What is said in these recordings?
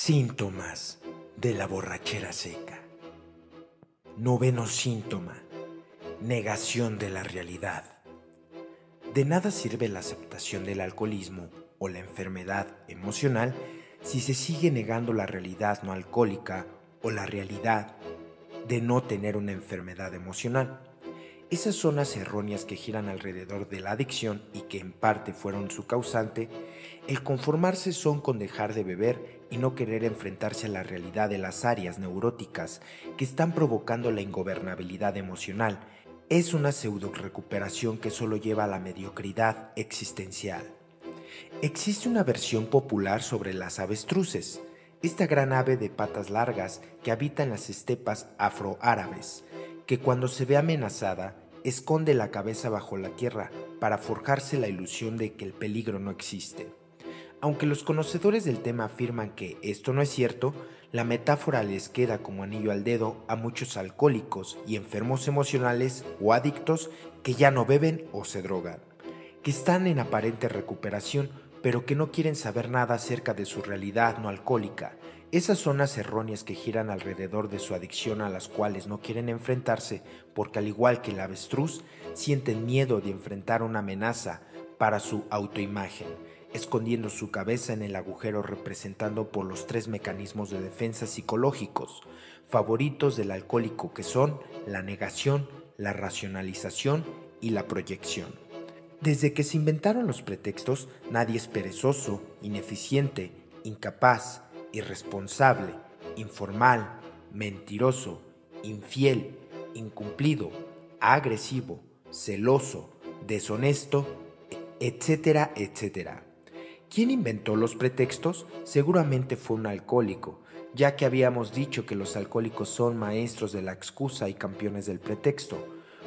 Síntomas de la borrachera seca. Noveno síntoma: negación de la realidad. De nada sirve la aceptación del alcoholismo o la enfermedad emocional si se sigue negando la realidad no alcohólica o la realidad de no tener una enfermedad emocional. Esas zonas erróneas que giran alrededor de la adicción y que en parte fueron su causante, el conformarse son con dejar de beber y no querer enfrentarse a la realidad de las áreas neuróticas que están provocando la ingobernabilidad emocional. Es una pseudo recuperación que solo lleva a la mediocridad existencial. Existe una versión popular sobre las avestruces, esta gran ave de patas largas que habita en las estepas afroárabes, que cuando se ve amenazada, esconde la cabeza bajo la tierra para forjarse la ilusión de que el peligro no existe. Aunque los conocedores del tema afirman que esto no es cierto, la metáfora les queda como anillo al dedo a muchos alcohólicos y enfermos emocionales o adictos que ya no beben o se drogan, que están en aparente recuperación, pero que no quieren saber nada acerca de su realidad no alcohólica, esas zonas erróneas que giran alrededor de su adicción a las cuales no quieren enfrentarse porque al igual que el avestruz, sienten miedo de enfrentar una amenaza para su autoimagen, escondiendo su cabeza en el agujero representado por los 3 mecanismos de defensa psicológicos favoritos del alcohólico, que son la negación, la racionalización y la proyección. Desde que se inventaron los pretextos, nadie es perezoso, ineficiente, incapaz, irresponsable, informal, mentiroso, infiel, incumplido, agresivo, celoso, deshonesto, etcétera, etcétera. ¿Quién inventó los pretextos? Seguramente fue un alcohólico, ya que habíamos dicho que los alcohólicos son maestros de la excusa y campeones del pretexto.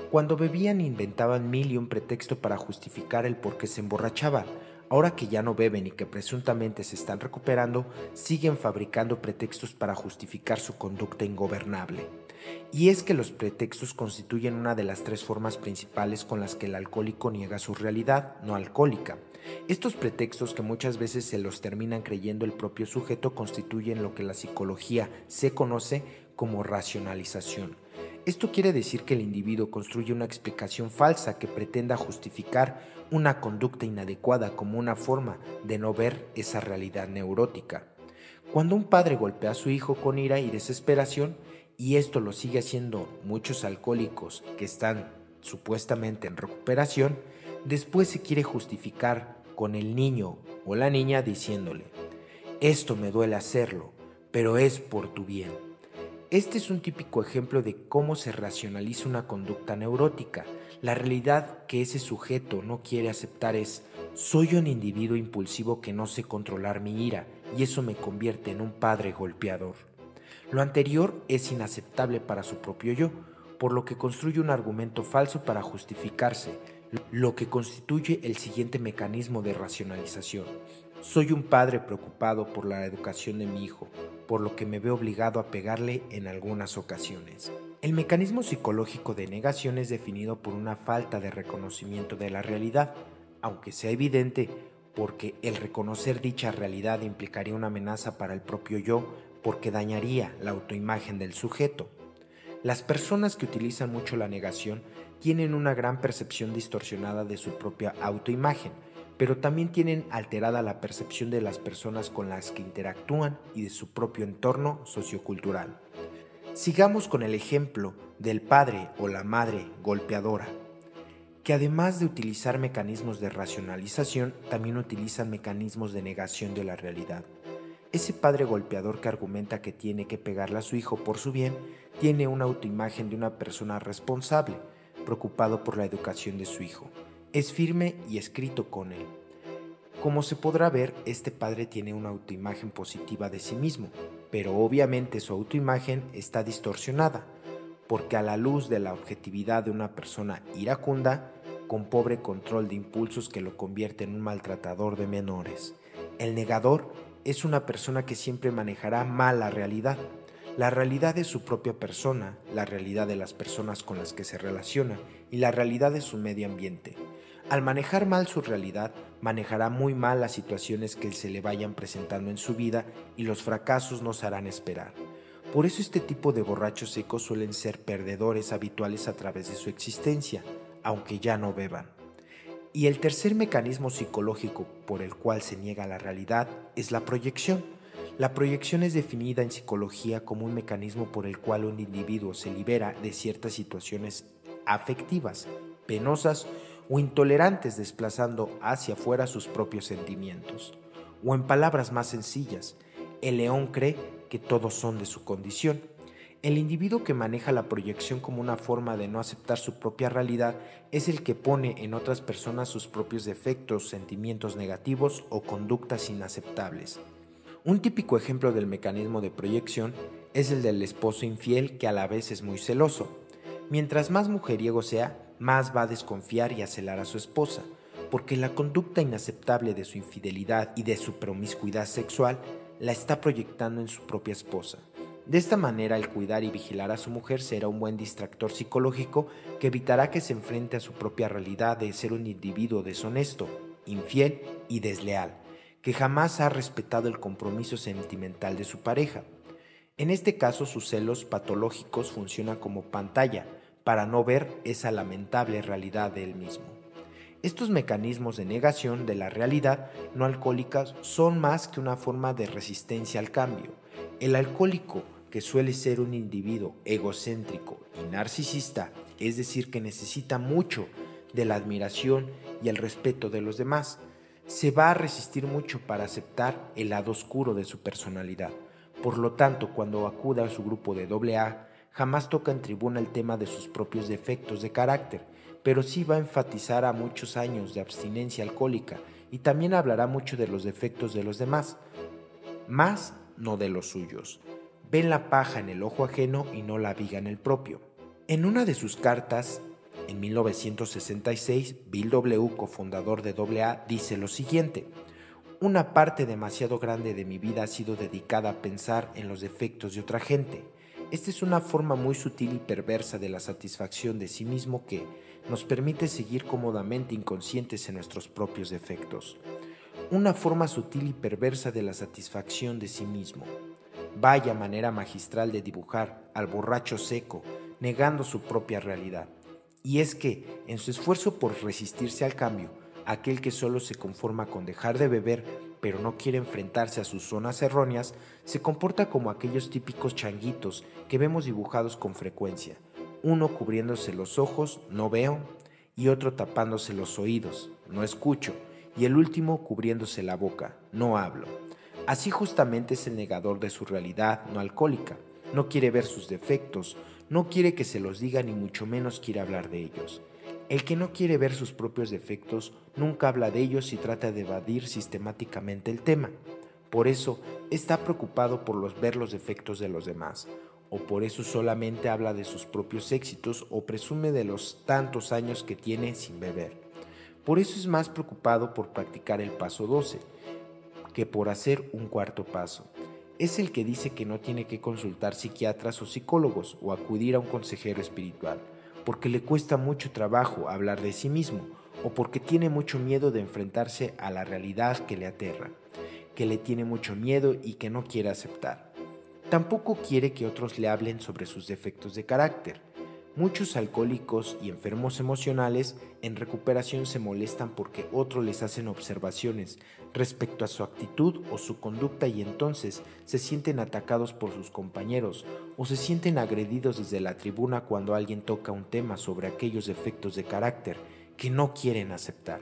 Cuando bebían inventaban 1000 pretextos para justificar el por qué se emborrachaban. Ahora que ya no beben y que presuntamente se están recuperando, siguen fabricando pretextos para justificar su conducta ingobernable. Y es que los pretextos constituyen una de las 3 formas principales con las que el alcohólico niega su realidad no alcohólica. Estos pretextos, que muchas veces se los terminan creyendo el propio sujeto, constituyen lo que la psicología se conoce como racionalización. Esto quiere decir que el individuo construye una explicación falsa que pretenda justificar una conducta inadecuada como una forma de no ver esa realidad neurótica. Cuando un padre golpea a su hijo con ira y desesperación, y esto lo sigue haciendo muchos alcohólicos que están supuestamente en recuperación, después se quiere justificar con el niño o la niña diciéndole: esto me duele hacerlo, pero es por tu bien. Este es un típico ejemplo de cómo se racionaliza una conducta neurótica. La realidad que ese sujeto no quiere aceptar es: soy un individuo impulsivo que no sé controlar mi ira y eso me convierte en un padre golpeador. Lo anterior es inaceptable para su propio yo, por lo que construye un argumento falso para justificarse, lo que constituye el siguiente mecanismo de racionalización. Soy un padre preocupado por la educación de mi hijo, por lo que me veo obligado a pegarle en algunas ocasiones. El mecanismo psicológico de negación es definido por una falta de reconocimiento de la realidad, aunque sea evidente, porque el reconocer dicha realidad implicaría una amenaza para el propio yo, porque dañaría la autoimagen del sujeto. Las personas que utilizan mucho la negación tienen una gran percepción distorsionada de su propia autoimagen, pero también tienen alterada la percepción de las personas con las que interactúan y de su propio entorno sociocultural. Sigamos con el ejemplo del padre o la madre golpeadora, que además de utilizar mecanismos de racionalización, también utilizan mecanismos de negación de la realidad. Ese padre golpeador que argumenta que tiene que pegarle a su hijo por su bien, tiene una autoimagen de una persona responsable, preocupado por la educación de su hijo. Es firme y escrito con él. Como se podrá ver, este padre tiene una autoimagen positiva de sí mismo, pero obviamente su autoimagen está distorsionada, porque a la luz de la objetividad de una persona iracunda, con pobre control de impulsos que lo convierte en un maltratador de menores. El negador es una persona que siempre manejará mal la realidad de su propia persona, la realidad de las personas con las que se relaciona y la realidad de su medio ambiente. Al manejar mal su realidad, manejará muy mal las situaciones que se le vayan presentando en su vida y los fracasos nos harán esperar. Por eso este tipo de borrachos secos suelen ser perdedores habituales a través de su existencia, aunque ya no beban. Y el tercer mecanismo psicológico por el cual se niega la realidad es la proyección. La proyección es definida en psicología como un mecanismo por el cual un individuo se libera de ciertas situaciones afectivas, penosas o intolerantes, desplazando hacia afuera sus propios sentimientos. O en palabras más sencillas, el león cree que todos son de su condición. El individuo que maneja la proyección como una forma de no aceptar su propia realidad es el que pone en otras personas sus propios defectos, sentimientos negativos o conductas inaceptables. Un típico ejemplo del mecanismo de proyección es el del esposo infiel que a la vez es muy celoso. Mientras más mujeriego sea, más va a desconfiar y a celar a su esposa, porque la conducta inaceptable de su infidelidad y de su promiscuidad sexual la está proyectando en su propia esposa. De esta manera, el cuidar y vigilar a su mujer será un buen distractor psicológico que evitará que se enfrente a su propia realidad de ser un individuo deshonesto, infiel y desleal, que jamás ha respetado el compromiso sentimental de su pareja. En este caso, sus celos patológicos funcionan como pantalla para no ver esa lamentable realidad de él mismo. Estos mecanismos de negación de la realidad no alcohólica son más que una forma de resistencia al cambio. El alcohólico, que suele ser un individuo egocéntrico y narcisista, es decir, que necesita mucho de la admiración y el respeto de los demás, se va a resistir mucho para aceptar el lado oscuro de su personalidad. Por lo tanto, cuando acuda a su grupo de AA, jamás toca en tribuna el tema de sus propios defectos de carácter, pero sí va a enfatizar a muchos años de abstinencia alcohólica y también hablará mucho de los defectos de los demás, más no de los suyos. Ven la paja en el ojo ajeno y no la viga en el propio. En una de sus cartas, en 1966, Bill W., cofundador de AA, dice lo siguiente: una parte demasiado grande de mi vida ha sido dedicada a pensar en los defectos de otra gente. Esta es una forma muy sutil y perversa de la satisfacción de sí mismo que nos permite seguir cómodamente inconscientes en nuestros propios defectos. Una forma sutil y perversa de la satisfacción de sí mismo. Vaya manera magistral de dibujar al borracho seco, negando su propia realidad. Y es que, en su esfuerzo por resistirse al cambio, aquel que solo se conforma con dejar de beber, pero no quiere enfrentarse a sus zonas erróneas, se comporta como aquellos típicos changuitos que vemos dibujados con frecuencia. Uno cubriéndose los ojos, no veo, y otro tapándose los oídos, no escucho, y el último cubriéndose la boca, no hablo. Así justamente es el negador de su realidad no alcohólica. No quiere ver sus defectos, no quiere que se los diga ni mucho menos quiere hablar de ellos. El que no quiere ver sus propios defectos nunca habla de ellos y trata de evadir sistemáticamente el tema. Por eso está preocupado por ver los defectos de los demás, o por eso solamente habla de sus propios éxitos o presume de los tantos años que tiene sin beber. Por eso es más preocupado por practicar el paso 12 que por hacer un cuarto paso. Es el que dice que no tiene que consultar psiquiatras o psicólogos o acudir a un consejero espiritual, porque le cuesta mucho trabajo hablar de sí mismo o porque tiene mucho miedo de enfrentarse a la realidad que le aterra, que le tiene mucho miedo y que no quiere aceptar. Tampoco quiere que otros le hablen sobre sus defectos de carácter. Muchos alcohólicos y enfermos emocionales en recuperación se molestan porque otros les hacen observaciones respecto a su actitud o su conducta y entonces se sienten atacados por sus compañeros o se sienten agredidos desde la tribuna cuando alguien toca un tema sobre aquellos defectos de carácter que no quieren aceptar.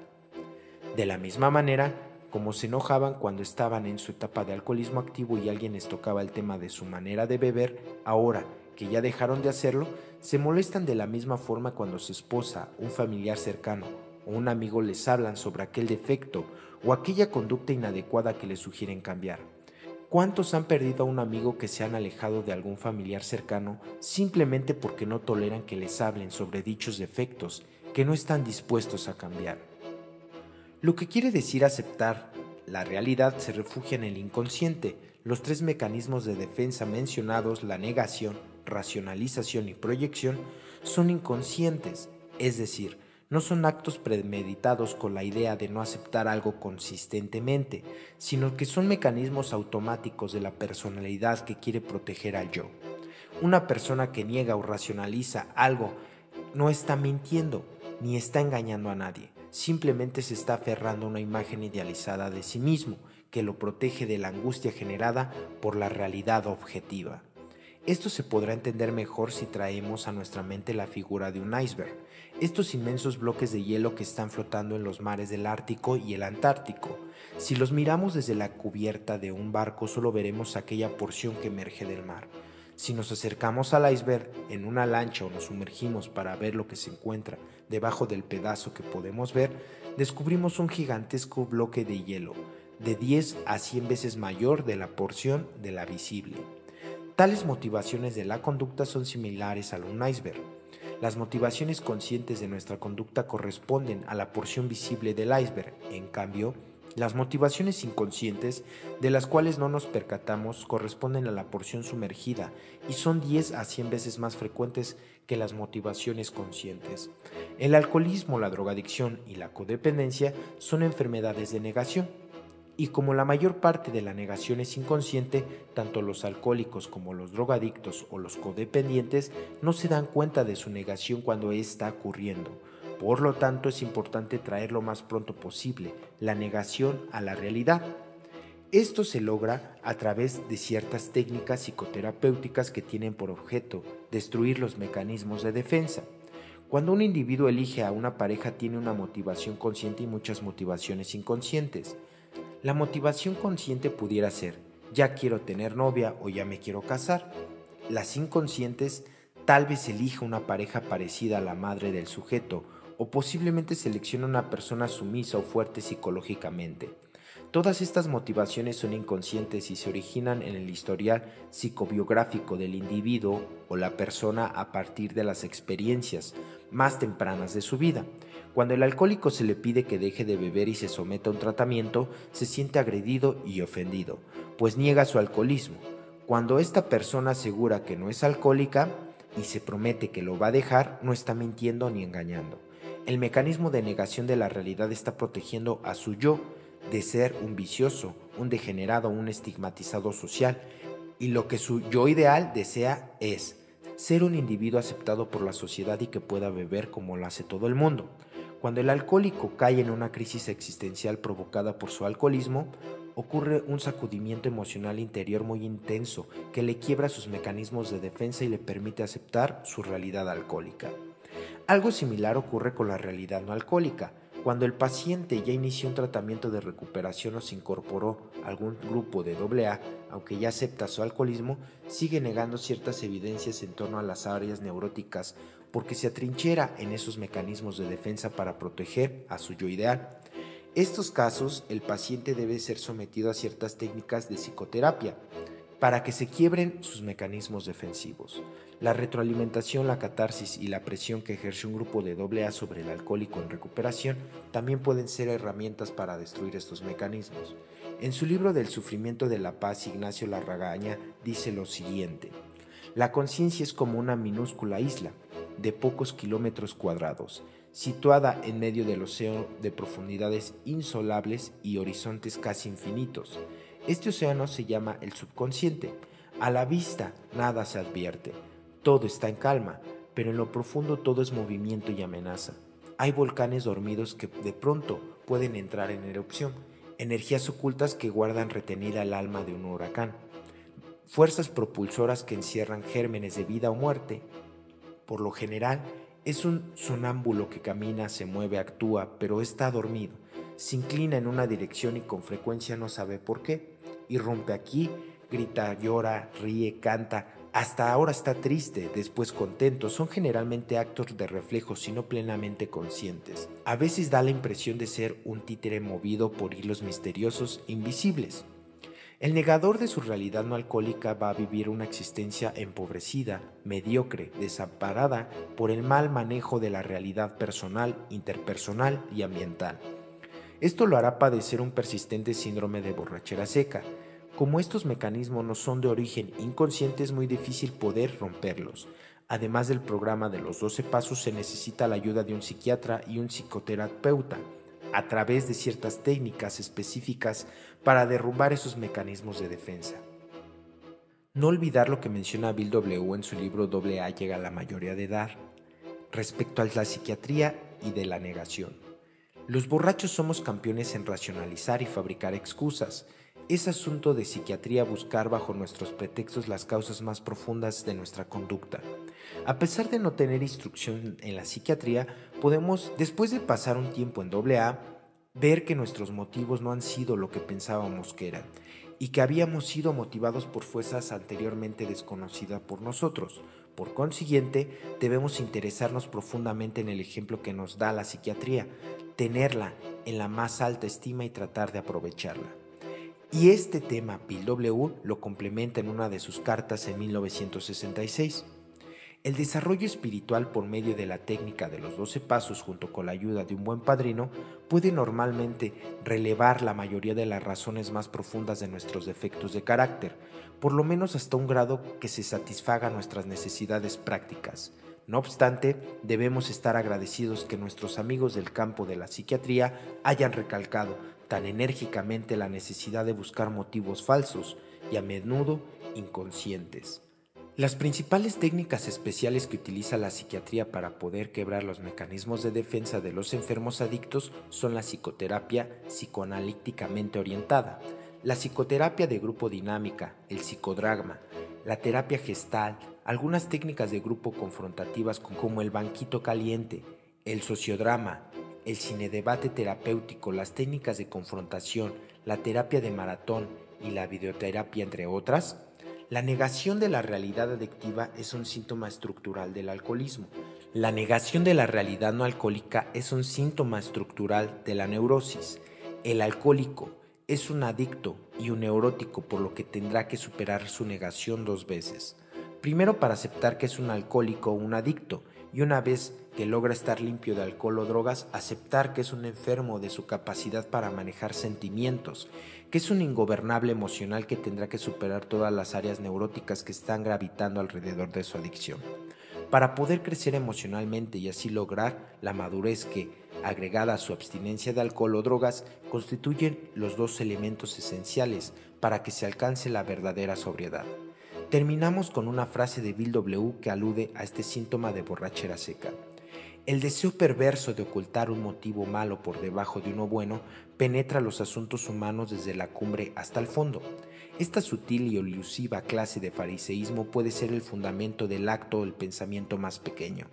De la misma manera, como se enojaban cuando estaban en su etapa de alcoholismo activo y alguien les tocaba el tema de su manera de beber, ahora que ya dejaron de hacerlo, se molestan de la misma forma cuando su esposa, un familiar cercano o un amigo les hablan sobre aquel defecto o aquella conducta inadecuada que les sugieren cambiar. ¿Cuántos han perdido a un amigo que se han alejado de algún familiar cercano simplemente porque no toleran que les hablen sobre dichos defectos que no están dispuestos a cambiar? Lo que quiere decir aceptar la realidad se refugia en el inconsciente. Los tres mecanismos de defensa mencionados, la negación, racionalización y proyección, son inconscientes, es decir, No son actos premeditados con la idea de no aceptar algo consistentemente, sino que son mecanismos automáticos de la personalidad que quiere proteger al yo. Una persona que niega o racionaliza algo no está mintiendo ni está engañando a nadie, simplemente se está aferrando a una imagen idealizada de sí mismo que lo protege de la angustia generada por la realidad objetiva. Esto se podrá entender mejor si traemos a nuestra mente la figura de un iceberg, estos inmensos bloques de hielo que están flotando en los mares del Ártico y el Antártico. Si los miramos desde la cubierta de un barco, solo veremos aquella porción que emerge del mar. Si nos acercamos al iceberg en una lancha o nos sumergimos para ver lo que se encuentra debajo del pedazo que podemos ver, descubrimos un gigantesco bloque de hielo, de 10 a 100 veces mayor de la porción de la visible. Tales motivaciones de la conducta son similares a un iceberg. Las motivaciones conscientes de nuestra conducta corresponden a la porción visible del iceberg. En cambio, las motivaciones inconscientes, de las cuales no nos percatamos, corresponden a la porción sumergida y son 10 a 100 veces más frecuentes que las motivaciones conscientes. El alcoholismo, la drogadicción y la codependencia son enfermedades de negación. Y como la mayor parte de la negación es inconsciente, tanto los alcohólicos como los drogadictos o los codependientes no se dan cuenta de su negación cuando está ocurriendo. Por lo tanto, es importante traer lo más pronto posible la negación a la realidad. Esto se logra a través de ciertas técnicas psicoterapéuticas que tienen por objeto destruir los mecanismos de defensa. Cuando un individuo elige a una pareja, tiene una motivación consciente y muchas motivaciones inconscientes. La motivación consciente pudiera ser: ya quiero tener novia o ya me quiero casar. Las inconscientes: tal vez elija una pareja parecida a la madre del sujeto o posiblemente seleccione una persona sumisa o fuerte psicológicamente. Todas estas motivaciones son inconscientes y se originan en el historial psicobiográfico del individuo o la persona a partir de las experiencias más tempranas de su vida. Cuando el alcohólico se le pide que deje de beber y se someta a un tratamiento, se siente agredido y ofendido, pues niega su alcoholismo. Cuando esta persona asegura que no es alcohólica y se promete que lo va a dejar, no está mintiendo ni engañando. El mecanismo de negación de la realidad está protegiendo a su yo de ser un vicioso, un degenerado, un estigmatizado social, y lo que su yo ideal desea es ser un individuo aceptado por la sociedad y que pueda beber como lo hace todo el mundo. Cuando el alcohólico cae en una crisis existencial provocada por su alcoholismo, ocurre un sacudimiento emocional interior muy intenso que le quiebra sus mecanismos de defensa y le permite aceptar su realidad alcohólica. Algo similar ocurre con la realidad no alcohólica. Cuando el paciente ya inició un tratamiento de recuperación o se incorporó a algún grupo de AA, aunque ya acepta su alcoholismo, sigue negando ciertas evidencias en torno a las áreas neuróticas porque se atrinchera en esos mecanismos de defensa para proteger a su yo ideal. En estos casos, el paciente debe ser sometido a ciertas técnicas de psicoterapia para que se quiebren sus mecanismos defensivos. La retroalimentación, la catarsis y la presión que ejerce un grupo de AA sobre el alcohólico en recuperación también pueden ser herramientas para destruir estos mecanismos. En su libro Del sufrimiento de la paz, Ignacio Larragaña dice lo siguiente: la conciencia es como una minúscula isla de pocos kilómetros cuadrados, situada en medio del océano de profundidades insondables y horizontes casi infinitos. Este océano se llama el subconsciente. A la vista nada se advierte, todo está en calma, pero en lo profundo todo es movimiento y amenaza. Hay volcanes dormidos que de pronto pueden entrar en erupción, energías ocultas que guardan retenida el alma de un huracán, fuerzas propulsoras que encierran gérmenes de vida o muerte. Por lo general, es un sonámbulo que camina, se mueve, actúa, pero está dormido. Se inclina en una dirección y con frecuencia no sabe por qué. Irrumpe aquí, grita, llora, ríe, canta. Hasta ahora está triste, después contento. Son generalmente actos de reflejos y no plenamente conscientes. A veces da la impresión de ser un títere movido por hilos misteriosos invisibles. El negador de su realidad no alcohólica va a vivir una existencia empobrecida, mediocre, desamparada por el mal manejo de la realidad personal, interpersonal y ambiental. Esto lo hará padecer un persistente síndrome de borrachera seca. Como estos mecanismos no son de origen inconsciente, es muy difícil poder romperlos. Además del programa de los 12 pasos, se necesita la ayuda de un psiquiatra y un psicoterapeuta a través de ciertas técnicas específicas para derrumbar esos mecanismos de defensa. No olvidar lo que menciona Bill W. en su libro AA llega a la mayoría de edad, respecto a la psiquiatría y de la negación. Los borrachos somos campeones en racionalizar y fabricar excusas. Es asunto de psiquiatría buscar bajo nuestros pretextos las causas más profundas de nuestra conducta. A pesar de no tener instrucción en la psiquiatría, podemos, después de pasar un tiempo en AA, ver que nuestros motivos no han sido lo que pensábamos que eran y que habíamos sido motivados por fuerzas anteriormente desconocidas por nosotros. Por consiguiente, debemos interesarnos profundamente en el ejemplo que nos da la psiquiatría, tenerla en la más alta estima y tratar de aprovecharla. Y este tema Bill W. lo complementa en una de sus cartas en 1966. El desarrollo espiritual por medio de la técnica de los 12 pasos junto con la ayuda de un buen padrino puede normalmente relevar la mayoría de las razones más profundas de nuestros defectos de carácter, por lo menos hasta un grado que se satisfaga nuestras necesidades prácticas. No obstante, debemos estar agradecidos que nuestros amigos del campo de la psiquiatría hayan recalcado tan enérgicamente la necesidad de buscar motivos falsos y a menudo inconscientes. Las principales técnicas especiales que utiliza la psiquiatría para poder quebrar los mecanismos de defensa de los enfermos adictos son la psicoterapia psicoanalíticamente orientada, la psicoterapia de grupo dinámica, el psicodrama, la terapia gestal, algunas técnicas de grupo confrontativas como el banquito caliente, el sociodrama, el cinedebate terapéutico, las técnicas de confrontación, la terapia de maratón y la videoterapia, entre otras. La negación de la realidad adictiva es un síntoma estructural del alcoholismo. La negación de la realidad no alcohólica es un síntoma estructural de la neurosis. El alcohólico es un adicto y un neurótico, por lo que tendrá que superar su negación 2 veces. Primero, para aceptar que es un alcohólico o un adicto, y una vez que logra estar limpio de alcohol o drogas, aceptar que es un enfermo de su capacidad para manejar sentimientos, que es un ingobernable emocional que tendrá que superar todas las áreas neuróticas que están gravitando alrededor de su adicción. Para poder crecer emocionalmente y así lograr la madurez que, agregada a su abstinencia de alcohol o drogas, constituyen los 2 elementos esenciales para que se alcance la verdadera sobriedad. Terminamos con una frase de Bill W. que alude a este síntoma de borrachera seca. El deseo perverso de ocultar un motivo malo por debajo de uno bueno penetra los asuntos humanos desde la cumbre hasta el fondo. Esta sutil y elusiva clase de fariseísmo puede ser el fundamento del acto o el pensamiento más pequeño.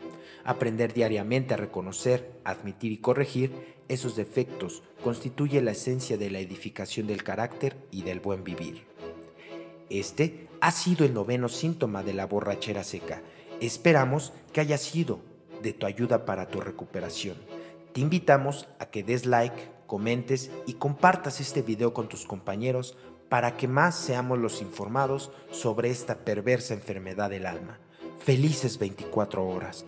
Aprender diariamente a reconocer, admitir y corregir esos defectos constituye la esencia de la edificación del carácter y del buen vivir. Este ha sido el 9º síntoma de la borrachera seca. Esperamos que haya sido de tu ayuda para tu recuperación. Te invitamos a que des like, comentes y compartas este video con tus compañeros para que más seamos los informados sobre esta perversa enfermedad del alma. Felices 24 horas.